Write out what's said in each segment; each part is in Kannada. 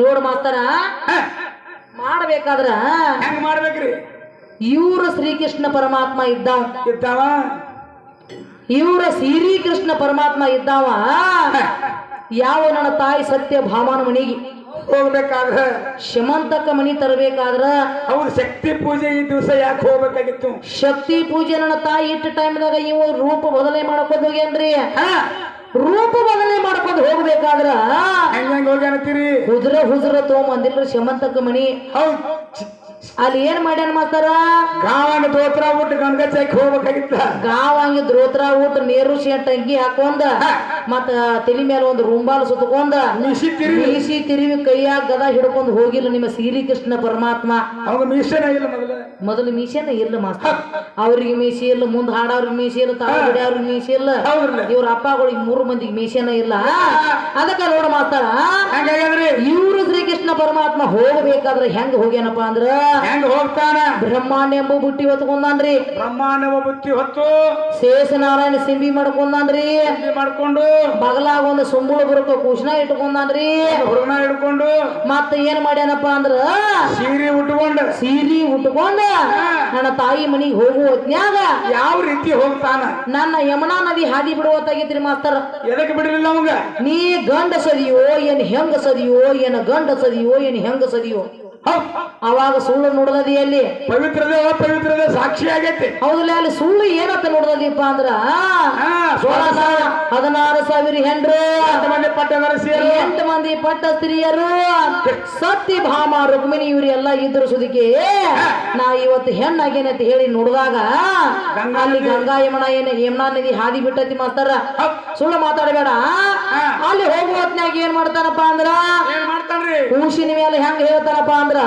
ನೋಡ್ ಮಾಸ್ತರ ಮಾಡ್ಬೇಕಾದ್ರ ಹೆಂಗ್ ಮಾಡ್ಬೇಕ್ರಿ? ಇವ್ರ ಶ್ರೀಕೃಷ್ಣ ಪರಮಾತ್ಮ ಇದ್ದಾವ ಇದ್ದಾವ ಇವ್ರ ಶ್ರೀಕೃಷ್ಣ ಪರಮಾತ್ಮ ಇದ್ದಾವ ಯಾವ ನನ್ನ ತಾಯಿ ಸತ್ಯ ಭಾಮನ ಮನಿಗೆ ಹೋಗ್ಬೇಕಾದ್ರ ಶಮಂತಕ ಮನಿ ತರಬೇಕಾದ್ರ ಹೌದು, ಶಕ್ತಿ ಪೂಜೆ ಈ ದಿವಸ ಯಾಕೆ ಹೋಗ್ಬೇಕಾಗಿತ್ತು? ಶಕ್ತಿ ಪೂಜೆ ನನ್ನ ತಾಯಿ ಇಟ್ಟ ಟೈಮ್ದಾಗ ಇವ ರೂಪ ಬದಲಾವಣೆ ಮಾಡ್ಕೊಂಡು ಹೋಗ್ಯಾನ್ರಿ. ರೂಪ ಬದಲಾವಣೆ ಮಾಡ್ಕೊಂಡು ಹೋಗ್ಬೇಕಾದ್ರ ಹೆಂಗ್ ಹೋಗ್ಯಾನತ್ತೀರಿ? ಹುಜರ ತಗೊಂಬಂದಿಲ್ರಿ ಶಮಂತಕ ಮನಿ. ಹೌದ್, ಅಲ್ಲಿ ಏನ್ ಮಾಡ್ಯಾನ ಮಾಸ್ತರ? ಗಾವನ ದೋತ್ರ ಊಟ ಗಂಗಚಾಕ್ ಹೋಗ್ಬೇಕಾಗಿತ್ತ. ಗಾವಂಗಿ ದ್ರೋತ್ರ ಊಟ ನೇರು ಶೇಟ್ ಅಂಗಿ ಹಾಕೊಂಡ ಮತ್ತ ತಲಿ ಮೇಲೆ ಒಂದು ರುಂಬಾಲ್ ಸುತ್ತಕೊಂಡ ಮೀಸಿ ತಿರುವಿ ಕೈಯಾಗ ಗದ ಹಿಡ್ಕೊಂಡು ಹೋಗಿಲ್ಲ ನಿಮ್ಮ ಶ್ರೀಕೃಷ್ಣ ಪರಮಾತ್ಮ. ಅವಾಗ ಮೀಸನ ಇಲ್ಲ ಮೊದಲು ಮೀಸೆನ ಇಲ್ಲ ಮಾಸ್ತರ. ಅವ್ರಿಗೆ ಮೀಸಿ ಇಲ್ಲ, ಮುಂದ್ ಹಾಡವ್ರಿಗೆ ಮೀಸಿ ಇಲ್ಲ, ತಾಳ ಹಿಡಿಯವ್ರಿಗೆ ಮೀಸಿ ಇಲ್ಲ, ಇವ್ರ ಅಪ್ಪಗಳಿಗೆ 3 ಮಂದಿಗೆ ಮೀಸೆನ ಇಲ್ಲ. ಅದಕ್ಕ ನೋಡ ಮಾಸ್ತರ, ಇವ್ರು ಶ್ರೀಕೃಷ್ಣ ಪರಮಾತ್ಮ ಹೋಗಬೇಕಾದ್ರೆ ಹೆಂಗ್ ಹೋಗ್ಯಾನಪ್ಪ ಅಂದ್ರ ಹೆಂಗ್ ಹೋಗ್ತಾನ? ಬ್ರಹ್ಮಾಂಡ ಎಂಬ ಬುಟ್ಟಿ ಹೊತ್ಕೊಂಡಾನ್ರಿ. ಬ್ರಹ್ಮಾಂಡ ಬುತ್ತಿ ಹೊತ್ತು ಶೇಷನಾರಾಯಣ ಸಿಂಬಿ ಮಾಡ್ಕೊಂಡಾನ್ರಿ. ಮಾಡ್ಕೊಂಡು ಬಗಲಾಗ ಒಂದು ಸುಂಬುಳ ಬರುತ್ತ ಕುಶನ ಇಟ್ಕೊಂಡಾನ್ರಿ. ಹುಡುಗನ ಹಿಡ್ಕೊಂಡು ಮತ್ತ ಏನ್ ಮಾಡ್ಯಾನಪ್ಪ ಅಂದ್ರ ಸೀರೆ ಉಟ್ಕೊಂಡ ನನ್ನ ತಾಯಿ ಮನಿಗೆ ಹೋಗುವ ಹೊತ್ನ್ಯಾಗ ಯಾವ ರೀತಿ ಹೋಗ್ತಾನ? ನನ್ನ ಯಮುನಾ ನದಿ ಹಾದಿ ಬಿಡುವತ್ತಾಗಿತ್ರಿ ಮಾಸ್ತರ. ಎದಕ್ಕೆ ಬಿಡಲಿಲ್ಲ ಅವಂಗ? ನೀ ಗಂಡ ಸದಿಯೋ ಏನ್ ಹೆಂಗ ಸದಿಯೋ, ಏನ ಗಂಡ ಸದಿಯೋ ಏನ್ ಹೆಂಗ ಸದಿಯೋ. ಅವಾಗ ಸುಳ್ಳು ನೋಡದಿ ಅಲ್ಲಿ ಪವಿತ್ರದ ಅಪವಿತ್ರದ ಸಾಕ್ಷಿ ಆಗೈತಿ. ಹೌದಲ್ಲ, ಅಲ್ಲಿ ಸುಳ್ಳು ಏನತ್ತ ನೋಡದೀಪ ಅಂದ್ರ 16,000 ಹೆಂಡ್ರು, 8 ಮಂದಿ ಪಟ್ಟ ಸ್ತ್ರೀಯರು, ಸತ್ಯ ಭಾಮ ರುಕ್ಮಿಣಿ ಇವ್ರೆಲ್ಲ ಇದ್ರು ಸುದಿಕೆ ನಾ ಇವತ್ತು ಹೆಣ್ಣಾಗೇನಂತ ಹೇಳಿ ನೋಡಿದಾಗ ಅಲ್ಲಿ ಗಂಗಾ ಯಮುನಾ ನದಿ ಹಾದಿ ಬಿಟ್ಟತಿ ಮಾಸ್ತರ. ಸುಳ್ಳು ಮಾತಾಡಬೇಡ. ಅಲ್ಲಿ ಹೋಗುವ ಹೊತ್ನ್ಯಾಗ ಏನ್ ಮಾಡ್ತಾನಪ್ಪ ಅಂದ್ರ ಕೂಸಿನ ಮೇಲೆ ಹೆಂಗ ಹೇಳ್ತಾನಪ್ಪ ಅಂದ್ರ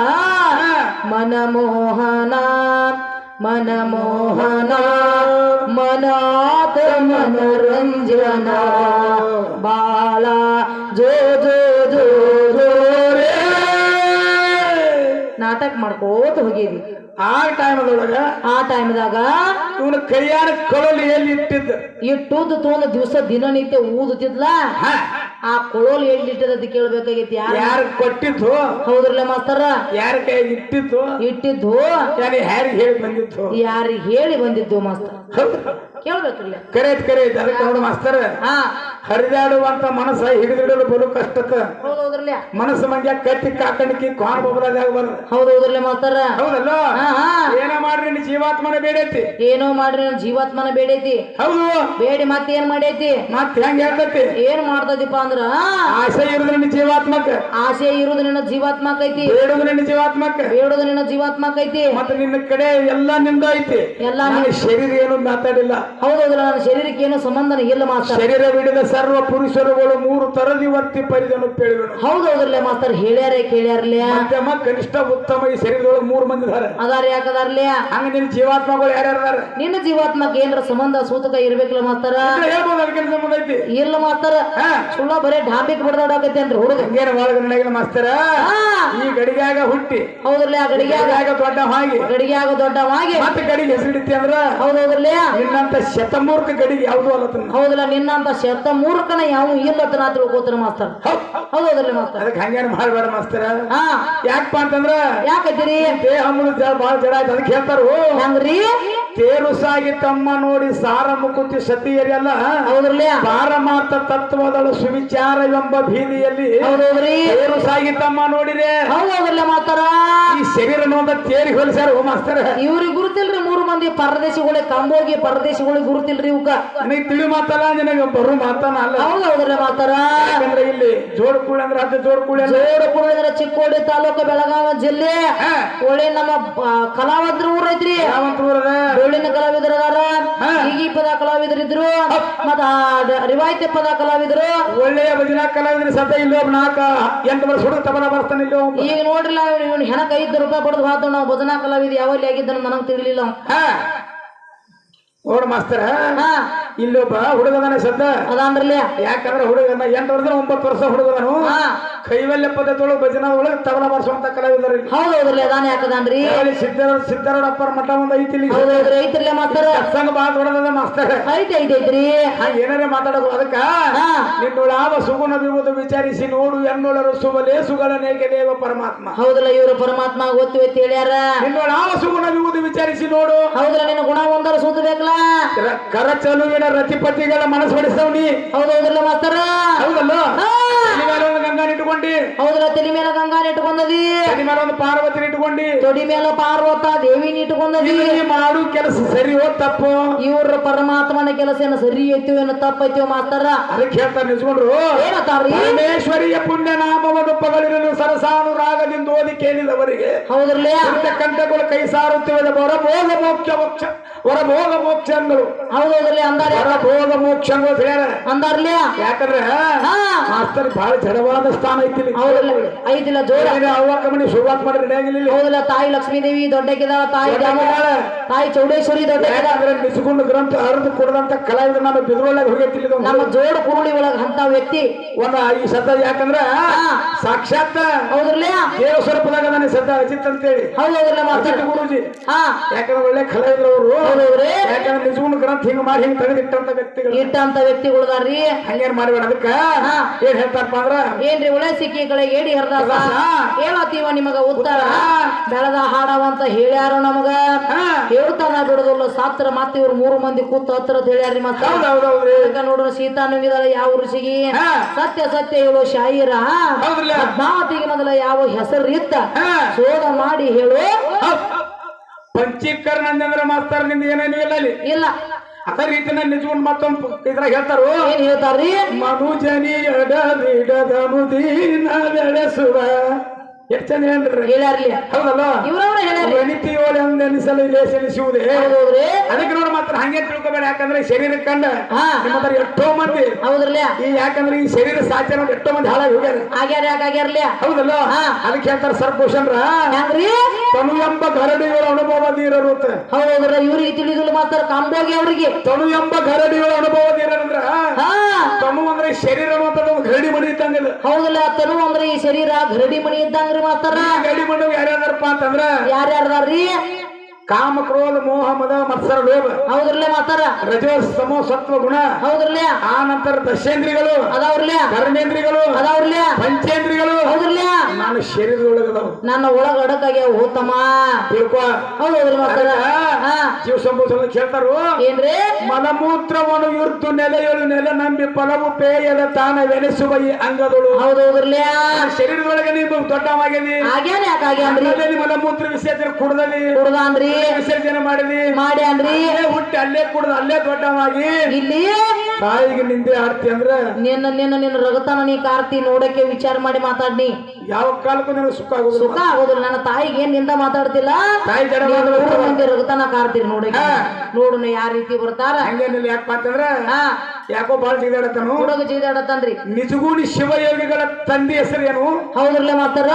ಮನಮೋಹನ ಮನಾತ ಮನರಂಜನ ಬಾಳ ಜೋ ಜೋ ಜೋ ಜೋ ರೇ ನಾಟಕ ಮಾಡ್ಕೋತ ಹೋಗಿರಿ. ಆ ಟೈಮ್ದಾಗ ಇವನು ಕೈಯಾರ ಕೊಳಲು ಎಲ್ಲಿ ಇಟ್ಟುದು ತೊಂದ ದಿವಸ ದಿನನಿತ್ಯ ಊದುತ್ತಿದ್ಲ. ಆ ಕೊಳಲು ಎಲ್ಲಿ ಇಟ್ಟದ ಕೇಳ್ಬೇಕಾಗೈತಿ. ಯಾರು ಕೊಟ್ಟಿದ್ದು? ಹೌದ್ರಲ್ಲ ಮಾಸ್ತರ. ಯಾರ ಕೈ ಇಟ್ಟಿದ್ದು ಯಾರಿಗೆ ಹೇಳಿ ಬಂದಿದ್ದು ಮಾಸ್ತರ್ ಕೇಳ್ಬೇಕ್ರಿ. ಕರೆ ಅದಕ್ಕೆ ನೋಡು ಮಾಸ್ತರ್, ಹರಿದಾಡುವಂತ ಮನಸ್ಸ ಹಿಡಿದಿಡಲು ಬಲು ಕಷ್ಟಕ್ಕ. ಹೌದೌದ್ರಲ್ಲ. ಮನಸ್ಸು ಮಂಗ್ಯ ಕಟ್ಟಿ ಕಾಕಣಿಕೆ ಕಾಣ್ ಬೊಬ್ಬಲಾದಾಗ ಬರ್ರ. ಹೌದೌದ್ರಲ್ಲ ಮಾಸ್ತರ. ಹೌದಲ್ಲ. ಏನೋ ಮಾಡ್ರಿ ನಿನ್ ಜೀವಾತ್ಮನ ಬೇಡೈತಿ. ಏನೋ ಮಾಡ್ರಿ ನನ್ ಜೀವಾತ್ಮನ ಬೇಡೈತಿ. ಹೌದು, ಬೇಡಿ ಮತ್ತೇನ್ ಮಾಡೈತಿ? ಮತ್ ಹೆಂಗ್ ಹೇಳ್ತೈತಿ? ಏನ್ ಮಾಡ್ತದಿಪ್ಪ ಅಂದ್ರ ಆಸೆ ಇರುದು ನಿನ್ನ ಜೀವಾತ್ಮಕ. ಆಸೆ ಇರುದು ನಿನ್ನ ಜೀವಾತ್ಮಕ ಐತಿ. ಬೇಡುದು ನಿನ್ನ ಜೀವಾತ್ಮಕ. ಬೇಡುದು ನಿನ್ನ ಜೀವಾತ್ಮಕ ಐತಿ. ಮತ್ತೆ ನಿನ್ನ ಕಡೆ ಎಲ್ಲ ನಿಂದ ಐತಿ. ಎಲ್ಲ ಶರೀರ ಏನು ಮಾತಾಡಿಲ್ಲ. ಹೌದೌದ್ರ, ನನ್ನ ಶರೀರಕ್ಕೆ ಏನು ಸಂಬಂಧನ ಇಲ್ಲ ಮಾಸ್ತರ. ಶರೀರ ಬಿಡಿದ ಸರ್ವ ಪುರುಷರುಗಳು 3 ತರದಿ ವರ್ತಿ ಪರಿದನು ಪೇಳಿಗಳು. ಹೌದೌದ್ರಲ್ಲ ಮಾಸ್ತರ್, ಹೇಳ್ಯಾರ ಕೇಳ್ಯಾರ್ಲೆ. ಮಧ್ಯಮ ಕನಿಷ್ಠ ಉತ್ತಮ ಈ ಶರೀರದೊಳಗೆ 3 ಮಂದಿ ಅದಾರ. ಯಾಕದಾರ್ಲೆ? ಹಂಗ ನಿನ್ನ ಜೀವಾತ್ಮಗಳು ಯಾರ್ಯಾರ? ನಿನ್ನ ಜೀವಾತ್ಮಕ್ಕೆ ಏನ್ರ ಸಂಬಂಧ ಸೂತಕ ಇರ್ಬೇಕಲ್ಲ ಮಾಸ್ತರ. ಹೇಳ್ಬೋದು, ಅದಕ್ಕೆ ಸಂಬಂಧ ಐತಿ. ಇಲ್ಲ ಮಾಸ್ತರ, ಸುಳ್ಳ ಬರೇ ಢಾಂಬಿಕ್ ಬಡದಾಡಕತ್ತೇನ್ರಿ ಹುಡುಗ. ಹಂಗೇನ ಒಳಗ ಮಾಸ್ತರ ಈ ಗಡಿಗ್ಯಾಗ ಹುಟ್ಟಿ. ಹೌದ್ರಲ್ಲ, ಆ ಗಡಿಗ್ಯಾಗ ದೊಡ್ಡವಾಗಿ ಮತ್ತೆ ಗಡಿಗೆ ಹೆಸರಿಡಿತಿ ಅಂದ್ರ ಹೌದೌದ್ರಲ್ಲ. ನಿನ್ನಂತ ಶತಮೂರ್ಖ ಗಡಿಗೆ ಯಾವುದು ಅಲ್ಲತ್ತ. ಹೌದಲ್ಲ, ನಿನ್ನಂತ ಶತಮೂರ್ಖನ ಯಾವ ಇಲ್ಲತ್ತ ನಾ ತಿಳ್ಕೋತಾರ ಮಾಸ್ತರ್. ಹೌದೌದ್ರಲ್ಲ ಮಾಸ್ತರ್. ಅದಕ್ಕೆ ಹಂಗೇನ ಮಾಡ್ಬೇಡ ಮಾಸ್ತರ. ಯಾಕಪ್ಪ ಅಂತಂದ್ರ ಯಾಕತ್ತೀರಿ? ದೇಹ ಬಾಳ ಜಡ ಆಯ್ತು. ಅದಕ್ಕೆ ಹೇಳ್ತಾರು ಹಂಗ್ರಿ, ತೇರು ಸಾಗಿ ತಮ್ಮ ನೋಡಿ ಸಾರ ಮುಕುತಿ ಸತಿಯರೆಲ್ಲ. ಹೌದ್ರಲ್ಲ, ಪಾರಮಾರ್ಥ ತತ್ವದಳು ಸುವಿಚಾರ ಎಂಬ ಬೀದಿಯಲ್ಲಿ. ಹೌದೌದ್ರಿ, ತೇರು ಸಾಗಿ ತಮ್ಮ ನೋಡಿದೆ. ಹೌದೌದ್ರಲ್ಲ ಮಾಸ್ತರ. ಈ ಶರೀರ ನೋಡ ತೇರಿ ಹೋಲಿಸ್ಯಾರ ಓ ಮಾಸ್ತರ. ಇವ್ರಿಗೆ ಗುರುತಿಲ್ರಿ 3 ಮಂದಿ ಪರದೇಶಿಗಳಿಗೆ, ಕಂಬೋಗಿ ಪರದೇಶಿಗಳಿಗೆ ಗುರುತಿಲ್ರಿ ಇವಕ್ಕ. ನನಗೆ ತಿಳಿ ಮಾತಲ್ಲ, ನಿನಗೆ ಬರು ಮಾತಾನ ಅಲ್ಲ. ಹೌದೌದ್ರಲ್ಲ ಮಾಸ್ತರ. ಯಾಕಂದ್ರೆ ಇಲ್ಲಿ ಜೋಡಕೂಳಿ ಅಂದ್ರೆ ಅದು ಜೋಡಕೂಳಿ ಅಂದ್ರೆ ಚಿಕ್ಕೋಡಿ ತಾಲೂಕು, ಬೆಳಗಾವಿ ಜಿಲ್ಲೆ. ಒಳ್ಳೆ ನಮ್ಮ ಕಲಾವಂತರ ಊರ್ ಐತ್ರಿ. ಡೊಳ್ಳಿನ ಕಲಾವಿದರು ಅದಾರ, ಈಗಿ ಪದ ಕಲಾವಿದರಿದ್ರು, ಮತ್ತ ರಿವಾಯ್ತಿ ಪದ ಕಲಾವಿದರು, ಒಳ್ಳೆಯ ಭಜನಾ ಕಲಾವಿದರು. ಸದ್ಯ ಇಲ್ಲಿ 4-8 ವರ್ಷ ಹುಡುಗ ತಬಲ ಬರ್ತಾನೆ. ಇಲ್ಲಿ ಈಗ ನೋಡ್ರಿಲ್ಲ, ಇವ್ನು ಹೆಣಕ್ಕೆ 5 ರೂಪಾಯಿ ಪಡೆದು ಹಾತು. ನಾವು ಭಜನಾ ಕಲಾವಿದ ಯಾವಲ್ಲಿ ಆಗಿದ್ದನ್ನು ನನಗೆ ತಿಳಿಲಿಲ್ಲ. ನೋಡ್ ಮಾಸ್ತರ, ಇಲ್ಲೊಬ್ಬ ಹುಡುಗದಾನೆ ಸದ್ದ ಅದಾನ್ರಲ್ಲ ಯಾಕಂದ್ರೆ ಹುಡುಗನ 8 ವರ್ಷ 9 ವರ್ಷ ಹುಡುಗದನು ಕೈವಲ್ಯ ಪದ್ಧತಿಯೊಳಗೆ ಭಜನಾ ಒಳಗೆ ತಬಲ ಬಾರಿಸುವಂತ ಕಲಾವಿದರು ಹೌದೌದ್ರಿ ಅದಾನೆ ಯಾಕದಾನ್ರಿ ಸಿದ್ದರಪ್ಪರ ಮಠ ಒಂದು ಐತಿ ಇಲ್ಲಿ ಹೌದೌದ್ರಿ ಐತ್ರಲ್ಲ ಮಾಸ್ತರ ಸಂಘ ಬಾಳ ದೊಡ್ಡದ ಮಾಸ್ತರ್ ಐತೈತ್ರಿ ಏನಾರೇ ಮಾತಾಡೋದು ಅದಕ್ಕ ನಿನ್ನೊಳಾವ ಸುಗುಣ ವಿಭೂತ ವಿಚಾರಿಸಿ ನೋಡು ಎನ್ನೊಳರು ಸುಬಲೇ ಸುಗಳನೇಕೆ ದೇವ ಪರಮಾತ್ಮ ಹೌದಲ್ಲ ಇವರು ಪರಮಾತ್ಮ ಗೊತ್ತು ಎತ್ತಿ ಹೇಳ್ಯಾರ ನಿನ್ನೊಳಾವ ಸುಗುಣ ವಿಭೂತ ವಿಚಾರಿಸಿ ನೋಡು ಹೌದಲ್ಲ ನಿನ್ನ ಗುಣ ಒಂದರ ಸೂತಬೇಕಲ್ಲ ಕರ ಚಲುವಿನ ರತಿಪತಿಗಳ ಮನಸ್ಸು ಹೊಡಿಸವ್ನಿ ಹೌದೌದ್ರಲ್ಲ ಮಾಸ್ತರ ಹೌದಲ್ಲ ಗಂಗಾ ಇಟ್ಕೊಂಡಿ ಹೌದಲ್ಲ ತಲೆ ಮೇಲೆ ಗಂಗಾನ ಇಟ್ಕೊಂಡದಿ ತಲೆ ಮೇಲೆ ಒಂದು ಪಾರ್ವತಿನ ಇಟ್ಕೊಂಡಿ ತೊಡಿ ಮೇಲೆ ಪಾರ್ವತ ದೇವಿನ ಇಟ್ಕೊಂಡದಿ ಮಾಡು ಕೆಲಸ ಸರಿ ಓ ತಪ್ಪು ಇವ್ರ ಪರಮಾತ್ಮನ ಕೆಲಸ ಏನು ಸರಿ ಐತಿವ ಏನು ತಪ್ಪೈತಿವ ಮಾಸ್ತರ ಅದಕ್ಕೆ ಹೇಳ್ತಾರೆ ನಿಜಗೊಂಡ್ರು ಏನತ್ತಾರ್ರಿ ಪರಮೇಶ್ವರಿಯ ಪುಣ್ಯ ನಾಮವನ್ನು ಪಗಳಿರಲು ಸರಸಾನುರಾಗದಿಂದ ಓದಿ ಕೇಳಿದವರಿಗೆ ಹೌದ್ರಲ್ಲ ಕಂಠಗಳು ಕೈ ಸಾರುತ್ತಿವೆ ವರಭೋಗ ಮೋಕ್ಷಗಳು ಹೌದೌದ್ರಲ್ಲ ಅಂದಾರ ವರಭೋಗ ಮೋಕ್ಷಗಳು ಹೇಳ್ಯಾರ ಅಂದಾರ್ಲ ಯಾಕಂದ್ರೆ ಮಾಸ್ತರ್ ಬಹಳ ಜಡವಾದ ಸ್ಥಾನ ಐತಿ ಹೌದಲ್ಲ ಐತಿಲ್ಲ ಜೋರ ಅವ್ವಕ್ಕ ಮನಿ ಶುರುವಾತ್ ಮಾಡಿ ರೆಡಿಯಾಗಿಲ್ಲ ಹೌದಲ್ಲ ತಾಯಿ ಲಕ್ಷ್ಮೀದೇವಿ ದೊಡ್ಡಕ್ಕಿದಾಳ ತಾಯಿ ತಾಯಿ ಚೌಡೇಶ್ವರಿ ದೊಡ್ಡ ನಿಸ್ಕೊಂಡು ಗ್ರಂಥ ಹರಿದು ಕೊಡದಂತ ಕಲಾವಿದ ನಮ್ಮ ಬಿದ್ರೊಳಗೆ ಹೋಗೈತಿಲ್ಲ ನಮ್ಮ ಜೋಡ ಕುರುಳಿ ಒಳಗ ಅಂತ ವ್ಯಕ್ತಿ ಒಂದ ಈ ಸದ್ದ ಯಾಕಂದ್ರ ಸಾಕ್ಷಾತ್ ಹೌದ್ರಲ್ಲ ದೇವ ಸ್ವರೂಪದಾಗ ನಾನು ಸದ್ದ ಅಜಿತ್ ಅಂತೇಳಿ ಹೌದೌದ್ರಲ್ಲ ಅಜಿತ್ ಗುರುಜಿ ಹಾ ಯಾಕಂದ್ರೆ ಒಳ್ಳೆ ಕಲಾವಿದ್ರು ಅವರು ಹೌದೌದ್ರಿ ಯಾಕಂದ್ರೆ ನಿಜಗುಣ ಗ್ರಂಥ ಹಿಂಗ್ ಮಾಡಿ ಹಿಂಗ್ ತೆಗೆದಿಟ್ಟಂತ ವ್ಯಕ್ತಿಗಳು ಇಟ್ಟಂತ ವ್ಯಕ್ತಿಗಳದಾರ್ರಿ ಹಂಗೇನ್ ಮಾಡ್ಬೇಡ ಅದಕ್ಕ ಏನ್ ಹೇಳ್ತಾರಪ್ಪ ಅಂದ್ರ ಏನ್ರಿ ಒಳ್ಳೆ ಸಿಕ್ಕಿಗಳಿಗೆ ಏಡಿ ಹರ್ದಾಸ ಹೇಳತ್ತೀವ ನಿಮಗ ಉತ್ತರ ಬೆಳದ ಹಾಡವಂತ ಹೇಳ್ಯಾರ ನಮಗ ಹೇಳ್ತಾನ ಬಿಡುದಿಲ್ಲ ಸಾತ್ರ ಮತ್ತೆ ಇವ್ರು 3 ಮಂದಿ ಕೂತ ಹತ್ರ ಹೇಳ್ಯಾರ್ರಿ ಮತ್ತೆ ನೋಡೋಣ ಸೀತಾ ನುಂಗಿದಾಳ ಯಾವ ಋಷಿಗಿ ಸತ್ಯ ಸತ್ಯ ಹೇಳೋ ಶಾಯಿರ ಪದ್ಮಾವತಿಗೆ ಮೊದಲ ಯಾವ ಹೆಸರು ಇತ್ತ ಶೋಧ ಮಾಡಿ ಹೇಳು ಪಂಚೀಕರಣ ಅಂದ್ರೆ ಮಾಸ್ತರ್ ನಿಂದ ಏನೇನು ಇಲ್ಲ ಅಲ್ಲಿ ಇಲ್ಲ ಅದೇ ರೀತಿನ ನಿಜಗೊಂಡು ಮತ್ತೊಂದು ಇದ್ರಾಗ ಹೇಳ್ತಾರು ಏನ್ ಹೇಳ್ತಾರ್ರಿ ಮನುಜನಿ ಅಡದೀನ ಬೆಳೆಸುವ ಎಷ್ಟು ಚಂದ ಹೇಳ್ರಿ ಹೇಳ್ಯಾರ್ಲಿ ಹೌದಲ್ಲ ಇವ್ರವ್ರ ಹೇಳ್ಯಾರ್ರಿ ಎನಿತಿಯೋಳೆ ಅಂದೆನಿಸಲು ಲೇಸೆನಿಸುವುದೇ ಹೌದೌದ್ರಿ ಅದಕ್ಕೆ ನೋಡಿ ಮಾತ್ರ ಹಂಗೆ ತಿಳ್ಕೊಬೇಡ ಯಾಕಂದ್ರೆ ಶರೀರ ಕಂಡ ನಿಮ್ಮ ಹತ್ರ ಎಷ್ಟೋ ಮಂದಿ ಹೌದ್ರಲ್ಲ ಈ ಯಾಕಂದ್ರೆ ಈ ಶರೀರ ಸಾಧ್ಯ ನೋಡಿ ಎಷ್ಟೋ ಮಂದಿ ಹಾಳಾಗಿ ಹೋಗ್ಯಾರ ಆಗ್ಯಾರ ಯಾಕಾಗ್ಯಾರ್ಲಿ ಹೌದಲ್ಲ ಅದಕ್ಕೆ ಹೇಳ್ತಾರೆ ಸರ್ ಭೂಷಣ್ರ ಹೆಂಗ್ರಿ ತನು ಎಂಬ ಗರಡಿಗಳ ಅನುಭವದೀರರು ಅಂತ ಹೌದೌದ್ರ ಇವ್ರಿಗೆ ತಿಳಿದಿಲ್ಲ ಮಾಸ್ತರ ಕಾಂಬೋಗಿ ಅವ್ರಿಗೆ ತನು ಎಂಬ ಗರಡಿಗಳ ಅನುಭವದೀರಂದ್ರ ತನು ಅಂದ್ರೆ ಶರೀರ ಅನ್ನುವಂಥದ್ದು ಒಂದು ಗರಡಿ ಮಣಿ ಇದ್ದಂಗ ಹೌದಲ್ಲ ತನು ಅಂದ್ರೆ ಈ ಶರೀರ ಗರಡಿ ಮಣಿ ಇದ್ದಂಗ್ರಿ ಮಾಸ್ತರ ಗರಡಿ ಮಣ್ಣು ಯಾರ್ಯಾರಪ್ಪ ಅಂತಂದ್ರ ಯಾರ್ಯಾರ್ದಾರ್ರಿ ಕಾಮ ಕ್ರೋಧ ಮೋಹ ಮದ ಮತ್ಸರ ಲೋಭ ಹೌದ್ರಲ್ಲೇ ಮಾತಾರ ರಜೋ ಸಮೋ ಸತ್ವ ಗುಣ ಹೌದ್ರಲ್ಲೇ ಆ ನಂತರ ದಶೇಂದ್ರಿಗಳು ಅದಾವ್ರಲ್ಲೇ ಕರ್ಮೇಂದ್ರಿಗಳು ಅದಾವ್ರಲ್ಲೇ ಪಂಚೇಂದ್ರಿಗಳು ಹೌದ್ರಲ್ಲೇ ನಾನು ಶರೀರದೊಳಗದವು ನನ್ನ ಒಳಗ ಅಡಕಾಗ್ಯಾವ ಹೋತಮ್ಮ ತಿಳ್ಕೊ ಹೌದ್ರಿ ಮಾತಾರ ಜೀವ ಸಂಭೂತ ಕೇಳ್ತಾರು ಏನ್ರಿ ಮಲಮೂತ್ರವನ್ನು ಇರ್ತು ನೆಲೆಯೊಳು ನೆಲ ನಂಬಿ ಫಲವು ಪೇಯದ ತಾನವೆನಿಸುವ ಈ ಅಂಗದಳು ಹೌದೌದ್ರಲ್ಲೇ ಶರೀರದೊಳಗೆ ನೀವು ದೊಡ್ಡವಾಗಿದೆ ಆಗ್ಯಾನ ಯಾಕಾಗ್ಯಾನ್ರಿ ಮಲಮೂತ್ರ ವಿಸರ್ಜನೆ ಕುಡ್ದಲ್ಲಿ ಕುಡ್ದಾನ್ರಿ ವಿಸರ್ಜನೆ ಮಾಡಿದ್ವಿ ಮಾಡ್ಯಾನ್ರಿ ಹುಟ್ಟಿ ಅಲ್ಲೇ ಕುಡ್ದು ಅಲ್ಲೇ ದೊಡ್ಡವಾಗಿ ಇಲ್ಲಿ ತಾಯಿಗೆ ನಿಂದೆ ಆಡ್ತಿ ಅಂದ್ರ ನಿನ್ನ ರಗತಾನ ನೀ ಕಾರ್ತಿ ನೋಡಕ್ಕೆ ವಿಚಾರ ಮಾಡಿ ಮಾತಾಡ್ನಿ ಯಾವ ಕಾಲಕ್ಕೂ ನಿನಗೆ ಸುಖ ಆಗೋದು ಸುಖ ಆಗೋದಿಲ್ಲ ನನ್ನ ತಾಯಿಗೆ ಏನ್ ನಿಂದ ಮಾತಾಡ್ತಿಲ್ಲ ತಾಯಿ ಜಡ ಮಂದಿ ರಗತಾನ ಕಾರ್ತೀರಿ ನೋಡಕ್ಕೆ ನೋಡೋಣ ಯಾವ ರೀತಿ ಬರ್ತಾರ ಹಂಗೇನಿಲ್ಲ ಯಾಕಪ್ಪ ಅಂತಂದ್ರ ಯಾಕೋ ಬಾಳ್ ಜಿಗಾಡತಾನು ಹುಡುಗ ಜಿಗಾಡತಾನ್ರಿ ನಿಜಗೂಡಿ ಶಿವಯೋಗಿಗಳ ತಂದೆ ಹೆಸರೇನು ಹೌದ್ರಲ್ಲೇ ಮಾತಾರ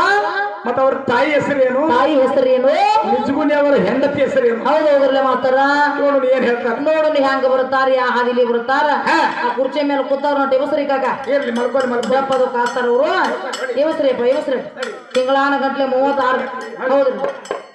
ಮತ್ತ ಅವ್ರ ತಾಯಿ ಹೆಸರೇನು ತಾಯಿ ಹೆಸರೇನು ನಿಜಗುಣಿ ಅವರ ಹೆಂಡತಿ ಹೆಸರೇನು ಹೌದೌದ್ರಲ್ಲೇ ಮಾತಾರ ನೋಡೋಣ ಏನ್ ಹೇಳ್ತಾರ ನೋಡೋಣ ಹೆಂಗ ಬರ್ತಾರ ಯಾ ಹಾದಿಲಿ ಬರ್ತಾರ ಆ ಕುರ್ಚಿ ಮೇಲೆ ಕೂತವ್ರ ಟೆಬಸ್ರಿ ಕಾಕ ಇರ್ಲಿ ಮಲ್ಕೋರಿ ದಪ್ಪದು ಕಾಸ್ತಾರ ಅವರು ಇವಸ್ರಿ ತಿಂಗಳಾನ ಗಂಟ್ಲೆ 36 ಹೌದ್ರಿ